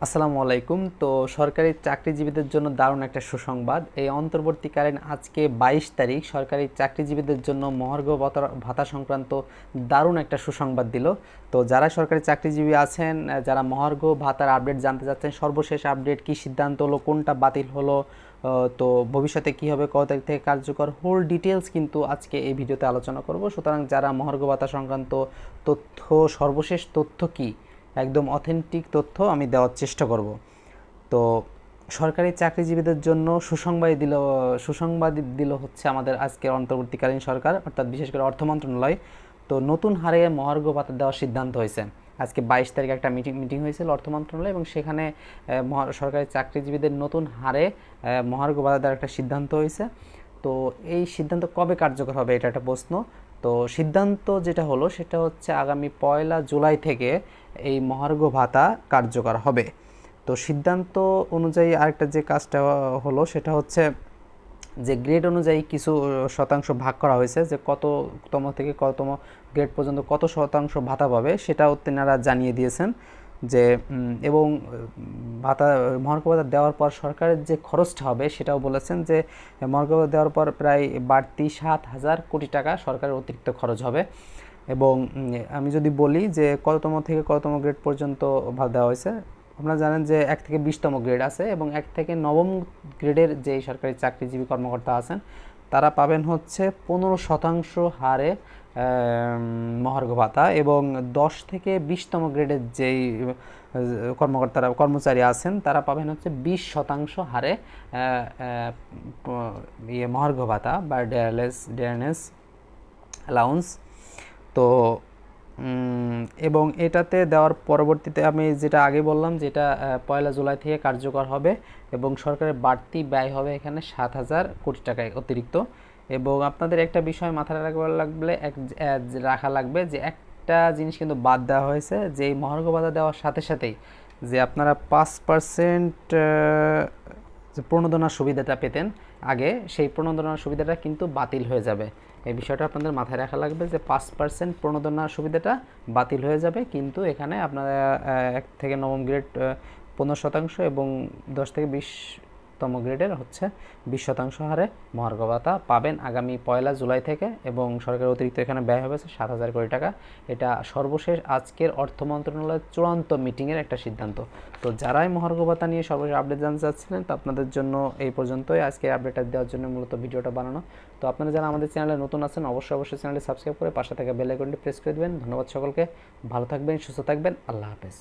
আসসালামু আলাইকুম। তো সরকারি চাকরিজীবীদের জন্য দারুণ একটা সুসংবাদ। এই অন্তর্বর্তীকালীন আজকে 22 তারিখ সরকারি চাকরিজীবীদের জন্য মহার্ঘ ভাতা সংক্রান্ত দারুণ একটা সুসংবাদ দিল। তো যারা সরকারি চাকরিজীবী আছেন, যারা মহার্ঘ ভাতার আপডেট জানতে চাচ্ছেন, সর্বশেষ আপডেট কি সিদ্ধান্ত হলো, কোনটা বাতিল হলো, তো ভবিষ্যতে কী হবে, কত তারিখ থেকে কার্যকর, হোল ডিটেলস কিন্তু আজকে এই ভিডিওতে আলোচনা করব। সুতরাং যারা মহার্ঘ ভাতা সংক্রান্ত তথ্য, সর্বশেষ তথ্য কি, একদম অথেন্টিক তথ্য আমি দেওয়ার চেষ্টা করব। তো সরকারি চাকরিজীবীদের জন্য সুসংবাদ দিল হচ্ছে আমাদের আজকের অন্তর্বর্তীকালীন সরকার, অর্থাৎ বিশেষ করে অর্থ মন্ত্রণালয়। তো নতুন হারে মহার্ঘ ভাতা দেওয়ার সিদ্ধান্ত হয়েছে। আজকে 22 তারিখ একটা মিটিং হয়েছিল অর্থ মন্ত্রণালয়, এবং সেখানে সরকারি চাকরিজীবীদের নতুন হারে মহার্ঘ ভাতা দেওয়ার একটা সিদ্ধান্ত হয়েছে। তো এই সিদ্ধান্ত কবে কার্যকর হবে, এটা একটা প্রশ্ন। তো সিদ্ধান্ত যেটা হলো সেটা হচ্ছে আগামী 1 জুলাই থেকে এই মহার্ঘ ভাতা কার্যকর হবে। তো সিদ্ধান্ত অনুযায়ী আরেকটা যে কাজটা হলো সেটা হচ্ছে যে গ্রেড অনুযায়ী কিছু শতাংশ ভাগ করা হয়েছে, যে কততম থেকে কততম গ্রেড পর্যন্ত কত শতাংশ ভাতা পাবে সেটাও তেনারা জানিয়ে দিয়েছেন। যে এবং মহার্ঘ ভাতা দেওয়ার পর সরকারের যে খরচটা হবে সেটাও বলেছেন, যে মহার্ঘ ভাতা দেওয়ার পর প্রায় বাড়তি 7,000 কোটি টাকা সরকারের অতিরিক্ত খরচ হবে। এবং আমি যদি বলি যে কততম থেকে কততম গ্রেড পর্যন্ত ভাতা দেওয়া হয়েছে, আপনারা জানেন যে 1 থেকে 20তম গ্রেড আছে, এবং 1 থেকে 9ম গ্রেডের যে সরকারি চাকরিজীবী কর্মকর্তা আছেন তারা পাবেন হচ্ছে 15% হারে মহার্ঘ ভাতা, এবং 10 থেকে 20তম গ্রেডের যেই কর্মচারী আছেন তারা পাবেন হচ্ছে 20% হারে মহার্ঘ ভাতা বা ডিয়ারনেস অ্যালাউন্স। তো এবং এটাতে দেওয়ার পরবর্তীতে আমি যেটা আগে বললাম, যেটা 1 জুলাই থেকে কার্যকর হবে, এবং সরকারের বাড়তি ব্যয় হবে এখানে 7,000 কোটি টাকা অতিরিক্ত। এবং আপনাদের একটা বিষয় মাথায় রাখা লাগবে, যে একটা জিনিস কিন্তু বাদ দেওয়া হয়েছে, যে এই মহার্ঘ ভাতা দেওয়ার সাথে সাথেই যে আপনারা 5% যে প্রণোদনার সুবিধাটা পেতেন আগে, সেই প্রণোদনার সুবিধাটা কিন্তু বাতিল হয়ে যাবে। এই বিষয়টা আপনাদের মাথায় রাখা লাগবে, যে 5% প্রণোদনার সুবিধাটা বাতিল হয়ে যাবে, কিন্তু এখানে আপনারা 1 থেকে 9ম গ্রেড 15%, এবং 10 থেকে 20তম গ্রেডের হচ্ছে 20% হারে মহার্ঘ ভাতা পাবেন আগামী 1 জুলাই থেকে। এবং সরকারের অতিরিক্ত এখানে ব্যয় হবে 7,000 কোটি টাকা। এটা সর্বশেষ আজকের অর্থ মন্ত্রণালয়ের চূড়ান্ত মিটিংয়ের একটা সিদ্ধান্ত। তো যারাই মহার্ঘ ভাতা নিয়ে সর্বশেষ আপডেট জানতে চাচ্ছিলেন, তো আপনাদের জন্য এই পর্যন্তই। আজকে আপডেটটা দেওয়ার জন্য মূলত ভিডিওটা বানানো। তো আপনারা যারা আমাদের চ্যানেলে নতুন আছেন অবশ্যই চ্যানেলটি সাবস্ক্রাইব করে পাশে থাকা বেল আইকনটি প্রেস করে দেবেন। ধন্যবাদ সকলকে, ভালো থাকবেন, সুস্থ থাকবেন, আল্লাহ হাফেজ।